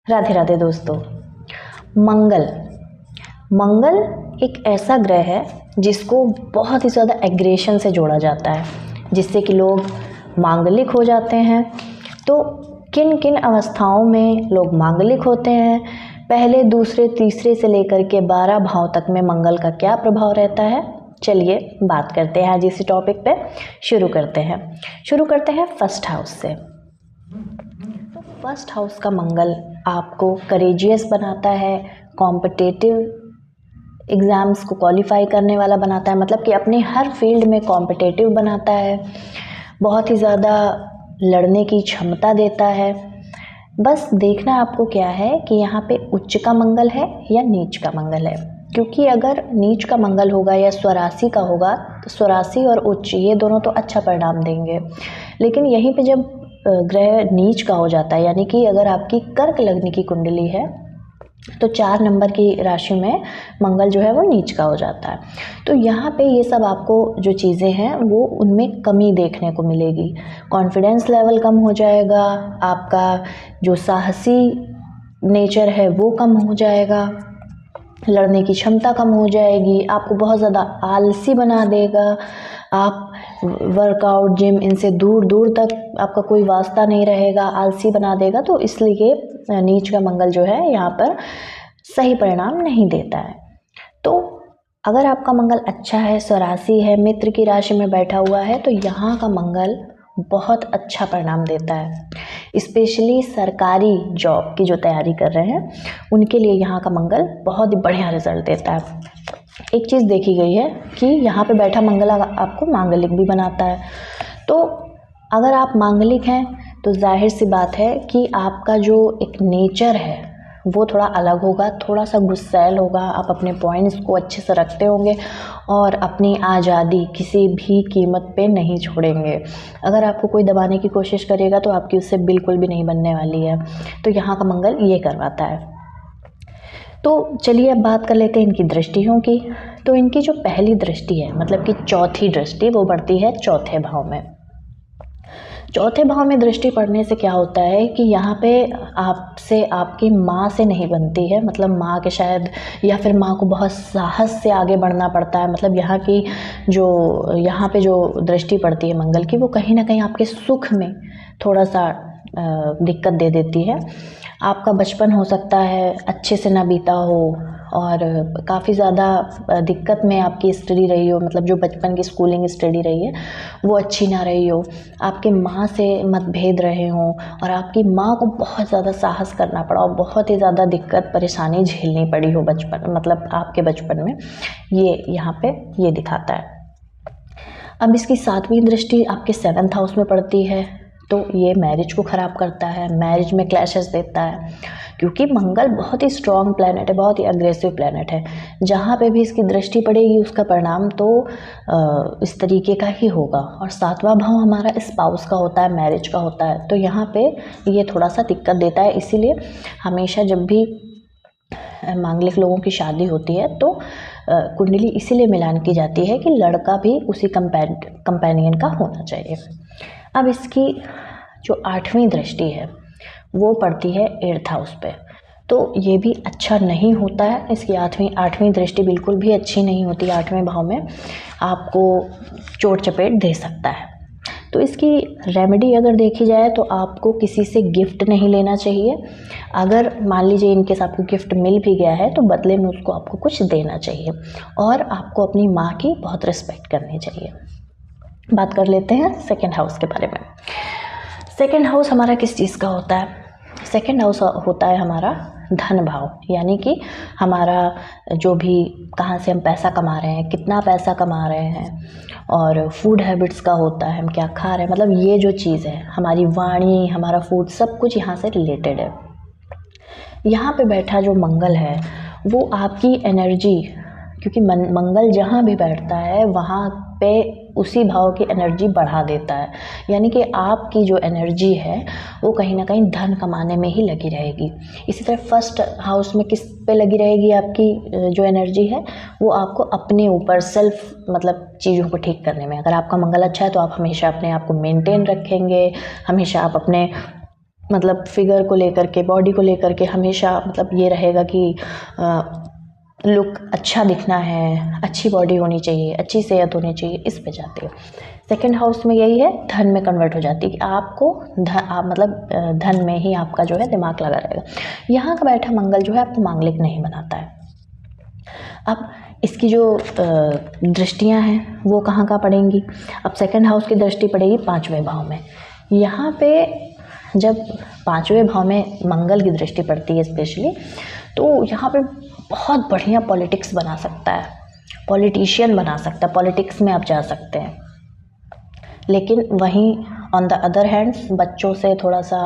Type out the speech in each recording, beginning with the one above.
राधे राधे दोस्तों। मंगल मंगल एक ऐसा ग्रह है जिसको बहुत ही ज़्यादा एग्रेशन से जोड़ा जाता है, जिससे कि लोग मांगलिक हो जाते हैं। तो किन किन अवस्थाओं में लोग मांगलिक होते हैं, पहले दूसरे तीसरे से लेकर के 12 भाव तक में मंगल का क्या प्रभाव रहता है, चलिए बात करते हैं आज इसी टॉपिक पे। शुरू करते हैं फर्स्ट हाउस से। तो फर्स्ट हाउस का मंगल आपको करेजियस बनाता है, कॉम्पिटिटिव एग्ज़ाम्स को क्वालिफाई करने वाला बनाता है, मतलब कि अपनी हर फील्ड में कॉम्पिटिटिव बनाता है, बहुत ही ज़्यादा लड़ने की क्षमता देता है। बस देखना आपको क्या है कि यहाँ पे उच्च का मंगल है या नीच का मंगल है, क्योंकि अगर नीच का मंगल होगा या स्वराशि का होगा तो स्वराशि और उच्च ये दोनों तो अच्छा परिणाम देंगे, लेकिन यहीं पे जब ग्रह नीच का हो जाता है, यानी कि अगर आपकी कर्क लग्न की कुंडली है तो 4 नंबर की राशि में मंगल जो है वो नीच का हो जाता है। तो यहाँ पे ये सब आपको जो चीज़ें हैं वो उनमें कमी देखने को मिलेगी। कॉन्फिडेंस लेवल कम हो जाएगा, आपका जो साहसी नेचर है वो कम हो जाएगा, लड़ने की क्षमता कम हो जाएगी, आपको बहुत ज़्यादा आलसी बना देगा। आप वर्कआउट जिम इनसे दूर दूर तक आपका कोई वास्ता नहीं रहेगा, आलसी बना देगा। तो इसलिए नीच का मंगल जो है यहाँ पर सही परिणाम नहीं देता है। तो अगर आपका मंगल अच्छा है, स्वराशि है, मित्र की राशि में बैठा हुआ है, तो यहाँ का मंगल बहुत अच्छा परिणाम देता है। स्पेशली सरकारी जॉब की जो तैयारी कर रहे हैं उनके लिए यहाँ का मंगल बहुत ही बढ़िया रिजल्ट देता है। एक चीज़ देखी गई है कि यहाँ पे बैठा मंगल आपको मांगलिक भी बनाता है। तो अगर आप मांगलिक हैं तो जाहिर सी बात है कि आपका जो एक नेचर है वो थोड़ा अलग होगा, थोड़ा सा गुस्सैल होगा, आप अपने पॉइंट्स को अच्छे से रखते होंगे और अपनी आज़ादी किसी भी कीमत पे नहीं छोड़ेंगे। अगर आपको कोई दबाने की कोशिश करेगा तो आपकी उससे बिल्कुल भी नहीं बनने वाली है। तो यहाँ का मंगल ये करवाता है। तो चलिए अब बात कर लेते हैं इनकी दृष्टियों की। तो इनकी जो पहली दृष्टि है, मतलब कि चौथी दृष्टि, वो पड़ती है चौथे भाव में। चौथे भाव में दृष्टि पड़ने से क्या होता है कि यहाँ पे आपसे आपकी माँ से नहीं बनती है, मतलब माँ के शायद, या फिर माँ को बहुत साहस से आगे बढ़ना पड़ता है। मतलब यहाँ पे जो दृष्टि पड़ती है मंगल की, वो कहीं ना कहीं आपके सुख में थोड़ा सा दिक्कत दे देती है। आपका बचपन हो सकता है अच्छे से ना बीता हो और काफ़ी ज़्यादा दिक्कत में आपकी स्टडी रही हो, मतलब जो बचपन की स्कूलिंग स्टडी रही है वो अच्छी ना रही हो, आपके माँ से मतभेद रहे हों और आपकी माँ को बहुत ज़्यादा साहस करना पड़ा और बहुत ही ज़्यादा दिक्कत परेशानी झेलनी पड़ी हो बचपन, मतलब आपके बचपन में, ये यहाँ पे ये दिखाता है। अब इसकी 7वीं दृष्टि आपके 7th हाउस में पड़ती है, तो ये मैरिज को ख़राब करता है, मैरिज में क्लैशेस देता है, क्योंकि मंगल बहुत ही स्ट्रॉन्ग प्लैनेट है, बहुत ही अग्रेसिव प्लैनेट है। जहाँ पे भी इसकी दृष्टि पड़ेगी उसका परिणाम तो इस तरीके का ही होगा। और 7वां भाव हमारा स्पाउस का होता है, मैरिज का होता है, तो यहाँ पे ये थोड़ा सा दिक्कत देता है। इसीलिए हमेशा जब भी मांगलिक लोगों की शादी होती है तो कुंडली इसीलिए मिलान की जाती है कि लड़का भी उसी कंपेनियन का होना चाहिए। अब इसकी जो 8वीं दृष्टि है वो पड़ती है 8th हाउस पे, तो ये भी अच्छा नहीं होता है। इसकी 8वीं दृष्टि बिल्कुल भी अच्छी नहीं होती। 8वें भाव में आपको चोट चपेट दे सकता है। तो इसकी रेमेडी अगर देखी जाए तो आपको किसी से गिफ्ट नहीं लेना चाहिए। अगर मान लीजिए इनकेस आपको गिफ्ट मिल भी गया है तो बदले में उसको आपको कुछ देना चाहिए और आपको अपनी माँ की बहुत रिस्पेक्ट करनी चाहिए। बात कर लेते हैं 2nd हाउस के बारे में। 2nd हाउस हमारा किस चीज़ का होता है? 2nd हाउस होता है हमारा धन भाव, यानी कि हमारा जो भी, कहाँ से हम पैसा कमा रहे हैं, कितना पैसा कमा रहे हैं, और फूड हैबिट्स का होता है, हम क्या खा रहे हैं, मतलब ये जो चीज़ है, हमारी वाणी, हमारा फूड, सब कुछ यहाँ से रिलेटेड है। यहाँ पे बैठा जो मंगल है वो आपकी एनर्जी, क्योंकि मंगल जहाँ भी बैठता है वहाँ पे उसी भाव की एनर्जी बढ़ा देता है, यानी कि आपकी जो एनर्जी है वो कहीं ना कहीं धन कमाने में ही लगी रहेगी। इसी तरह 1st हाउस में किस पे लगी रहेगी आपकी जो एनर्जी है, वो आपको अपने ऊपर सेल्फ, मतलब चीज़ों को ठीक करने में। अगर आपका मंगल अच्छा है तो आप हमेशा अपने आप को मेंटेन रखेंगे, हमेशा आप अपने मतलब फिगर को लेकर के, बॉडी को लेकर के हमेशा मतलब ये रहेगा कि लुक अच्छा दिखना है, अच्छी बॉडी होनी चाहिए, अच्छी सेहत होनी चाहिए, इस पे जाती है। सेकंड हाउस में यही है, धन में कन्वर्ट हो जाती है कि आपको आप मतलब धन में ही आपका जो है दिमाग लगा रहेगा। यहाँ का बैठा मंगल जो है आपको मांगलिक नहीं बनाता है। अब इसकी जो दृष्टियाँ हैं वो कहाँ पड़ेंगी। अब सेकंड हाउस की दृष्टि पड़ेगी 5वें भाव में। यहाँ पे जब 5वें भाव में मंगल की दृष्टि पड़ती है स्पेशली, तो यहाँ पे बहुत बढ़िया पॉलिटिक्स बना सकता है, पॉलिटिशियन बना सकता है, पॉलिटिक्स में आप जा सकते हैं। लेकिन वहीं ऑन द अदर हैंड्स बच्चों से थोड़ा सा,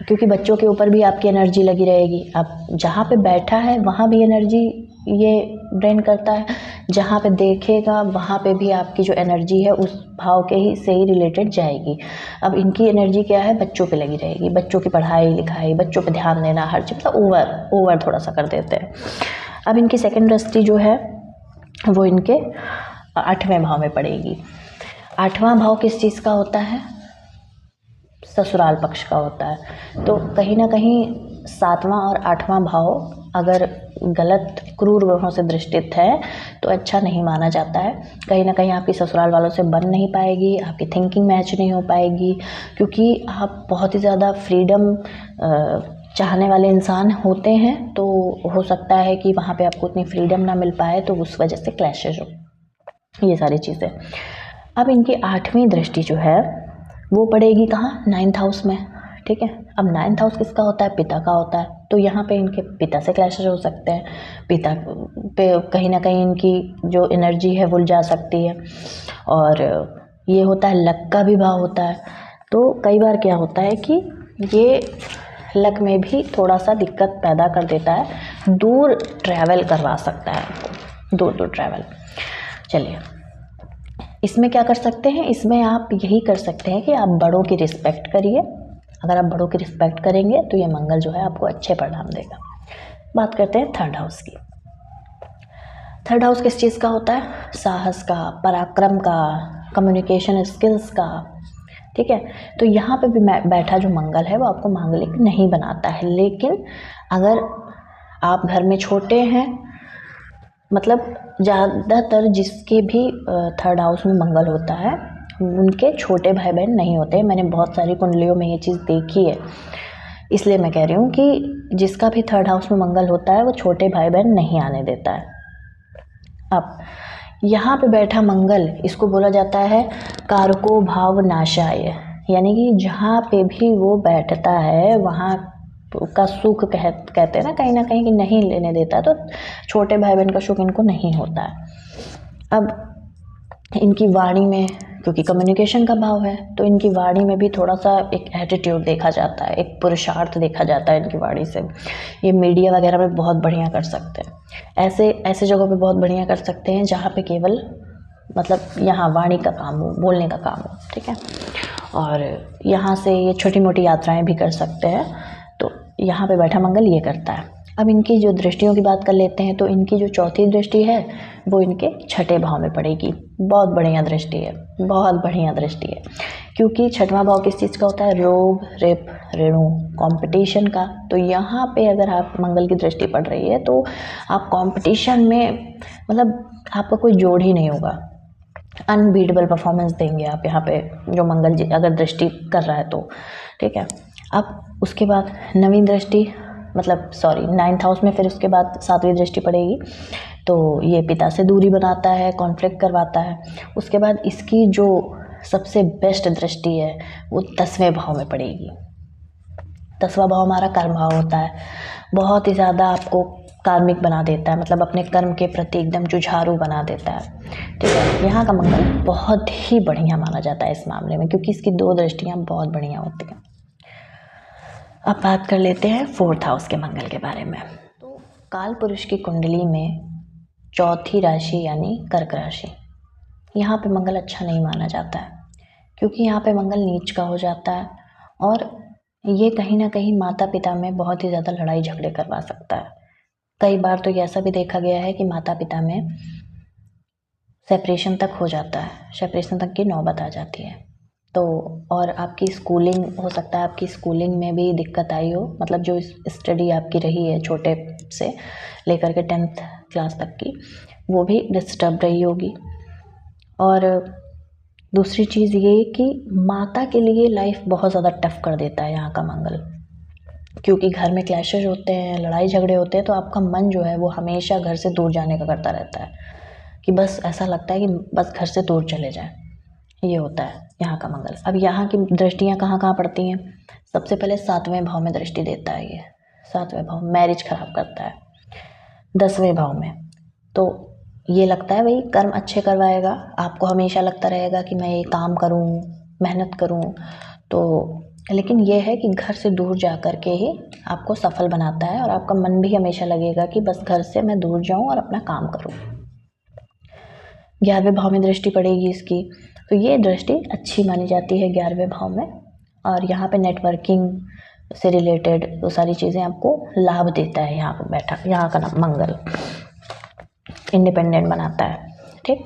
क्योंकि बच्चों के ऊपर भी आपकी एनर्जी लगी रहेगी। अब जहाँ पे बैठा है वहाँ भी एनर्जी ये ड्रेन करता है, जहाँ पे देखेगा वहाँ पे भी आपकी जो एनर्जी है उस भाव के ही से ही रिलेटेड जाएगी। अब इनकी एनर्जी क्या है, बच्चों पे लगी रहेगी, बच्चों की पढ़ाई लिखाई, बच्चों पे ध्यान देना, हर चीज़ मतलब ओवर थोड़ा सा कर देते हैं। अब इनकी सेकंड दृष्टि जो है वो इनके 8वें भाव में पड़ेगी। 8वां भाव किस चीज़ का होता है, ससुराल पक्ष का होता है। तो कहीं ना कहीं 7वां और 8वां भाव अगर गलत क्रूर ग्रहों से दृष्टित है तो अच्छा नहीं माना जाता है। कहीं ना कहीं आपकी ससुराल वालों से बन नहीं पाएगी, आपकी थिंकिंग मैच नहीं हो पाएगी, क्योंकि आप बहुत ही ज़्यादा फ्रीडम चाहने वाले इंसान होते हैं, तो हो सकता है कि वहाँ पे आपको उतनी फ्रीडम ना मिल पाए, तो उस वजह से क्लैशेज हो, ये सारी चीज़ें। अब इनकी 8वीं दृष्टि जो है वो पड़ेगी कहाँ, 9th हाउस में, ठीक है। अब 9th हाउस किसका होता है, पिता का होता है। तो यहाँ पे इनके पिता से क्लैशेज हो सकते हैं, पिता पे कहीं ना कहीं इनकी जो एनर्जी है वो जा सकती है। और ये होता है लक का भी भाव होता है, तो कई बार क्या होता है कि ये लक में भी थोड़ा सा दिक्कत पैदा कर देता है, दूर ट्रैवल करवा सकता है आपको, दूर दूर ट्रैवल। चलिए, इसमें क्या कर सकते हैं, इसमें आप यही कर सकते हैं कि आप बड़ों की रिस्पेक्ट करिए। अगर आप बड़ों की रिस्पेक्ट करेंगे तो ये मंगल जो है आपको अच्छे परिणाम देगा। बात करते हैं थर्ड हाउस की। थर्ड हाउस किस चीज़ का होता है, साहस का, पराक्रम का, कम्युनिकेशन स्किल्स का, ठीक है। तो यहाँ पे भी बैठा जो मंगल है वो आपको मांगलिक नहीं बनाता है। लेकिन अगर आप घर में छोटे हैं, मतलब ज़्यादातर जिसके भी थर्ड हाउस में मंगल होता है उनके छोटे भाई बहन नहीं होते। मैंने बहुत सारी कुंडलियों में ये चीज़ देखी है, इसलिए मैं कह रही हूँ कि जिसका भी थर्ड हाउस में मंगल होता है वो छोटे भाई बहन नहीं आने देता है। अब यहाँ पे बैठा मंगल, इसको बोला जाता है कारको भाव नाशाय, यानी कि जहाँ पे भी वो बैठता है वहाँ का सुख कहते हैं ना कहीं कि नहीं लेने देता, तो छोटे भाई बहन का सुख इनको नहीं होता है। अब इनकी वाणी में, क्योंकि कम्युनिकेशन का भाव है, तो इनकी वाणी में भी थोड़ा सा एक एटीट्यूड देखा जाता है, एक पुरुषार्थ देखा जाता है इनकी वाणी से। ये मीडिया वगैरह में बहुत बढ़िया कर सकते हैं, ऐसे जगहों पे बहुत बढ़िया कर सकते हैं जहाँ पे केवल मतलब यहाँ वाणी का काम हो, बोलने का काम हो, ठीक है। और यहाँ से ये छोटी मोटी यात्राएं भी कर सकते हैं, तो यहाँ पे बैठा मंगल ये करता है। अब इनकी जो दृष्टियों की बात कर लेते हैं, तो इनकी जो चौथी दृष्टि है वो इनके 6ठे भाव में पड़ेगी। बहुत बढ़िया दृष्टि है, बहुत बढ़िया दृष्टि है, क्योंकि 6वां भाव किस चीज़ का होता है, रोग, रिप, ऋणु, कंपटीशन का। तो यहाँ पे अगर आप मंगल की दृष्टि पड़ रही है तो आप कंपटीशन में मतलब आपका कोई जोड़ ही नहीं होगा, अनबीटेबल परफॉर्मेंस देंगे आप यहाँ पे, जो मंगल जी अगर दृष्टि कर रहा है तो, ठीक है। अब उसके बाद 9वीं दृष्टि, मतलब 9th हाउस में फिर उसके बाद 7वीं दृष्टि पड़ेगी, तो ये पिता से दूरी बनाता है, कॉन्फ्लिक्ट करवाता है। उसके बाद इसकी जो सबसे बेस्ट दृष्टि है वो 10वें भाव में पड़ेगी। 10वां भाव हमारा कर्म भाव होता है, बहुत ही ज़्यादा आपको कार्मिक बना देता है, मतलब अपने कर्म के प्रति एकदम जुझारू बना देता है, ठीक है। यहाँ का मंगल बहुत ही बढ़िया माना जाता है इस मामले में, क्योंकि इसकी 2 दृष्टियाँ बहुत बढ़िया होती हैं। अब बात कर लेते हैं 4th हाउस के मंगल के बारे में। तो काल पुरुष की कुंडली में चौथी राशि यानी कर्क राशि, यहाँ पे मंगल अच्छा नहीं माना जाता है, क्योंकि यहाँ पे मंगल नीच का हो जाता है, और ये कहीं ना कहीं माता पिता में बहुत ही ज़्यादा लड़ाई झगड़े करवा सकता है। कई बार तो ऐसा भी देखा गया है कि माता पिता में सेपरेशन तक हो जाता है, सेपरेशन तक की नौबत आ जाती है। तो और आपकी स्कूलिंग, हो सकता है आपकी स्कूलिंग में भी दिक्कत आई हो, मतलब जो स्टडी आपकी रही है छोटे से लेकर के 10th क्लास तक की, वो भी डिस्टर्ब रही होगी। और दूसरी चीज़ ये कि माता के लिए लाइफ बहुत ज़्यादा टफ कर देता है यहाँ का मंगल, क्योंकि घर में क्लैशेज होते हैं, लड़ाई झगड़े होते हैं, तो आपका मन जो है वो हमेशा घर से दूर जाने का करता रहता है, कि बस ऐसा लगता है कि बस घर से दूर चले जाएं। ये होता है यहाँ का मंगल। अब यहाँ की दृष्टियाँ कहाँ कहाँ पड़ती हैं? सबसे पहले 7वें भाव में दृष्टि देता है ये। 7वें भाव मैरिज खराब करता है। 10वें भाव में तो ये लगता है भाई कर्म अच्छे करवाएगा, आपको हमेशा लगता रहेगा कि मैं ये काम करूँ, मेहनत करूँ, तो लेकिन ये है कि घर से दूर जा कर के ही आपको सफल बनाता है, और आपका मन भी हमेशा लगेगा कि बस घर से मैं दूर जाऊँ और अपना काम करूँ। 11वें भाव में दृष्टि पड़ेगी इसकी, तो ये दृष्टि अच्छी मानी जाती है 11वें भाव में। और यहाँ पे नेटवर्किंग से रिलेटेड वो सारी चीज़ें आपको लाभ देता है यहाँ पर बैठा, यहाँ का नाम मंगल इंडिपेंडेंट बनाता है। ठीक,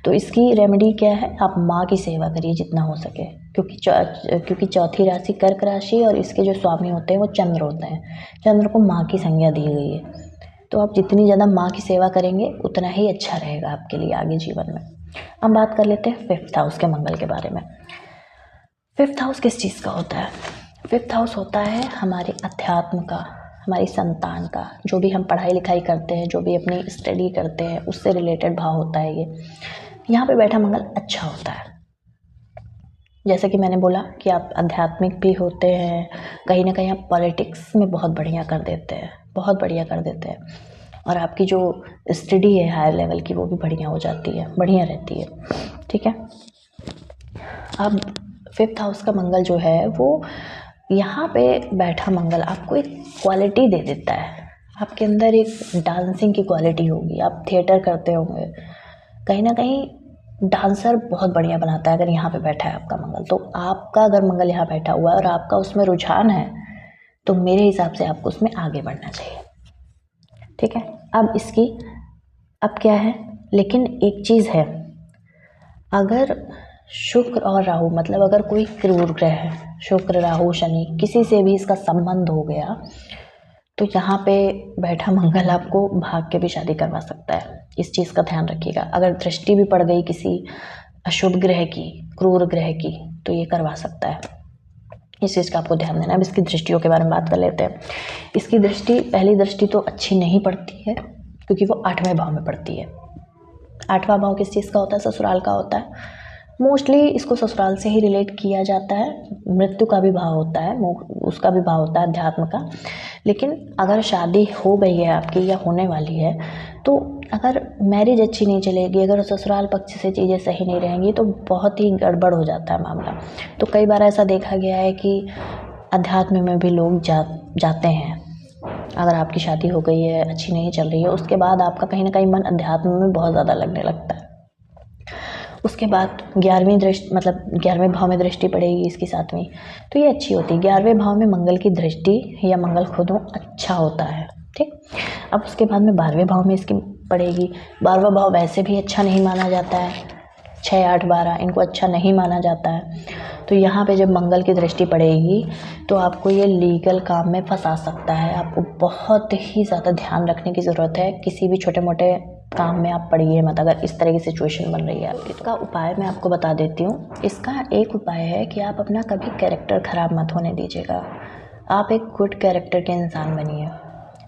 तो इसकी रेमेडी क्या है? आप माँ की सेवा करिए जितना हो सके, क्योंकि चौथी राशि कर्क राशि और इसके जो स्वामी होते हैं वो चंद्र होते हैं। चंद्र को माँ की संज्ञा दी गई है, तो आप जितनी ज़्यादा माँ की सेवा करेंगे उतना ही अच्छा रहेगा आपके लिए आगे जीवन में। अब बात कर लेते हैं 5th हाउस के मंगल के बारे में। 5th हाउस किस चीज़ का होता है? 5th हाउस होता है हमारे अध्यात्म का, हमारी संतान का, जो भी हम पढ़ाई लिखाई करते हैं, जो भी अपनी स्टडी करते हैं, उससे रिलेटेड भाव होता है ये। यहाँ पे बैठा मंगल अच्छा होता है। जैसे कि मैंने बोला कि आप आध्यात्मिक भी होते हैं, कहीं ना कहीं आप पॉलिटिक्स में बहुत बढ़िया कर देते हैं, बहुत बढ़िया कर देते हैं, और आपकी जो स्टडी है हायर लेवल की वो भी बढ़िया हो जाती है, बढ़िया रहती है। ठीक है, अब 5th हाउस का मंगल जो है वो यहाँ पे बैठा मंगल आपको एक क्वालिटी दे देता है। आपके अंदर एक डांसिंग की क्वालिटी होगी, आप थिएटर करते होंगे, कहीं ना कहीं डांसर बहुत बढ़िया बनाता है अगर यहाँ पे बैठा है आपका मंगल। तो आपका अगर मंगल यहाँ बैठा हुआ है और आपका उसमें रुझान है, तो मेरे हिसाब से आपको उसमें आगे बढ़ना चाहिए। ठीक है, अब क्या है, लेकिन एक चीज़ है, अगर शुक्र और राहु, मतलब अगर कोई क्रूर ग्रह है, शुक्र राहु शनि, किसी से भी इसका संबंध हो गया, तो यहाँ पे बैठा मंगल आपको भाग के भी शादी करवा सकता है। इस चीज़ का ध्यान रखिएगा। अगर दृष्टि भी पड़ गई किसी अशुभ ग्रह की, क्रूर ग्रह की, तो ये करवा सकता है। इस चीज़ का आपको ध्यान देना है। अब इसकी दृष्टियों के बारे में बात कर लेते हैं। इसकी दृष्टि, पहली दृष्टि तो अच्छी नहीं पड़ती है, क्योंकि वो 8वें भाव में पड़ती है। 8वां भाव किस चीज़ का होता है? ससुराल का होता है। मोस्टली इसको ससुराल से ही रिलेट किया जाता है। मृत्यु का भी भाव होता है, उसका भी भाव होता है अध्यात्म का। लेकिन अगर शादी हो गई है आपकी या होने वाली है, तो अगर मैरिज अच्छी नहीं चलेगी, अगर ससुराल पक्ष से चीज़ें सही नहीं रहेंगी, तो बहुत ही गड़बड़ हो जाता है मामला। तो कई बार ऐसा देखा गया है कि अध्यात्म में भी लोग जाते हैं। अगर आपकी शादी हो गई है, अच्छी नहीं चल रही है, उसके बाद आपका कहीं ना कहीं मन अध्यात्म में बहुत ज़्यादा लगने लगता है। उसके बाद 11वीं दृष्टि, मतलब 11वें भाव में दृष्टि पड़ेगी इसकी 7वीं, तो ये अच्छी होती है। 11वें भाव में मंगल की दृष्टि या मंगल खुद अच्छा होता है। ठीक, अब उसके बाद में 12वें भाव में इसकी पड़ेगी। 12वां भाव वैसे भी अच्छा नहीं माना जाता है, 6, 8, 12 इनको अच्छा नहीं माना जाता है। तो यहाँ पे जब मंगल की दृष्टि पड़ेगी तो आपको ये लीगल काम में फंसा सकता है। आपको बहुत ही ज़्यादा ध्यान रखने की ज़रूरत है, किसी भी छोटे मोटे काम में आप पड़िए मत, अगर इस तरह की सिचुएशन बन रही है आपकी। इसका उपाय मैं आपको बता देती हूँ। इसका एक उपाय है कि आप अपना कभी कैरेक्टर ख़राब मत होने दीजिएगा। आप एक गुड कैरेक्टर के इंसान बनिए।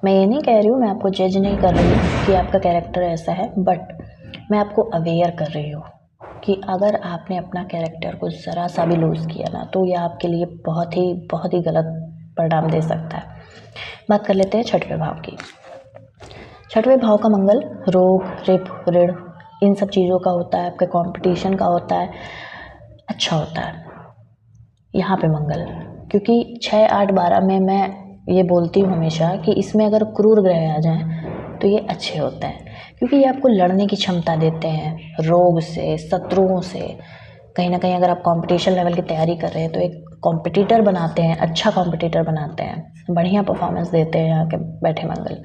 मैं ये नहीं कह रही हूँ, मैं आपको जज नहीं कर रही हूँ कि आपका कैरेक्टर ऐसा है, बट मैं आपको अवेयर कर रही हूँ कि अगर आपने अपना कैरेक्टर को ज़रा सा भी लूज़ किया ना, तो यह आपके लिए बहुत ही गलत परिणाम दे सकता है। बात कर लेते हैं 6वें भाव की। 6वें भाव का मंगल रोग, रिप, ऋण, इन सब चीज़ों का होता है, आपके कंपटीशन का होता है, अच्छा होता है यहाँ पे मंगल। क्योंकि 6, 8, 12 में मैं ये बोलती हूँ हमेशा कि इसमें अगर क्रूर ग्रह आ जाएं तो ये अच्छे होते हैं, क्योंकि ये आपको लड़ने की क्षमता देते हैं रोग से, शत्रुओं से। कहीं ना कहीं अगर आप कंपटीशन लेवल की तैयारी कर रहे हैं तो एक कॉम्पिटिटर बनाते हैं, अच्छा कॉम्पिटिटर बनाते हैं, बढ़िया परफॉर्मेंस देते हैं यहाँ के बैठे मंगल।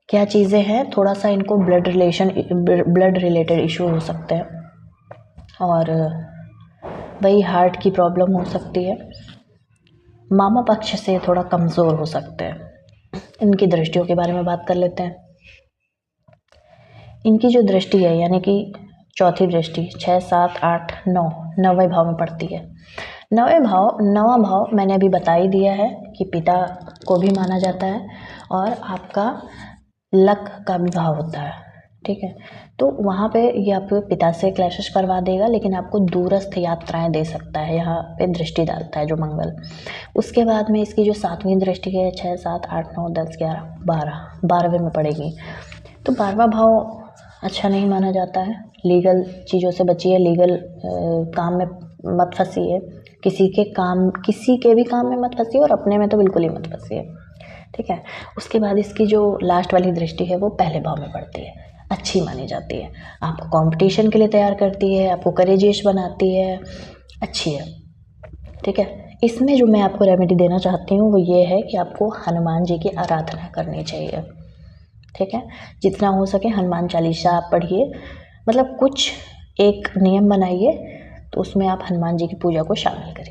क्या चीज़ें हैं, थोड़ा सा इनको ब्लड रिलेटेड इशू हो सकते हैं, और वही हार्ट की प्रॉब्लम हो सकती है। मामा पक्ष से थोड़ा कमज़ोर हो सकते हैं। इनकी दृष्टियों के बारे में बात कर लेते हैं। इनकी जो दृष्टि है यानी कि चौथी दृष्टि 6, 7, 8, 9 नौवें भाव में पड़ती है। नवा भाव मैंने अभी बता ही दिया है कि पिता को भी माना जाता है और आपका लक का भी भाव होता है, ठीक है। तो वहाँ पे ये आपके पिता से क्लैशेस करवा देगा, लेकिन आपको दूरस्थ यात्राएं दे सकता है, यहाँ पे दृष्टि डालता है जो मंगल। उसके बाद में इसकी जो 7वीं दृष्टि है 6, 7, 8, 9, 10, 11, 12वें में पड़ेगी। तो 12वां भाव अच्छा नहीं माना जाता है। लीगल चीज़ों से बचिए, लीगल काम में मत फंसिए, किसी के भी काम में मत फंसिए और अपने में तो बिल्कुल ही मत फंसिए, ठीक है। उसके बाद इसकी जो लास्ट वाली दृष्टि है वो पहले भाव में पड़ती है, अच्छी मानी जाती है, आपको कंपटीशन के लिए तैयार करती है, आपको करेजियस बनाती है, अच्छी है, ठीक है। इसमें जो मैं आपको रेमेडी देना चाहती हूँ वो ये है कि आपको हनुमान जी की आराधना करनी चाहिए, ठीक है। जितना हो सके हनुमान चालीसा आप पढ़िए, मतलब कुछ एक नियम बनाइए तो उसमें आप हनुमान जी की पूजा को शामिल करिए।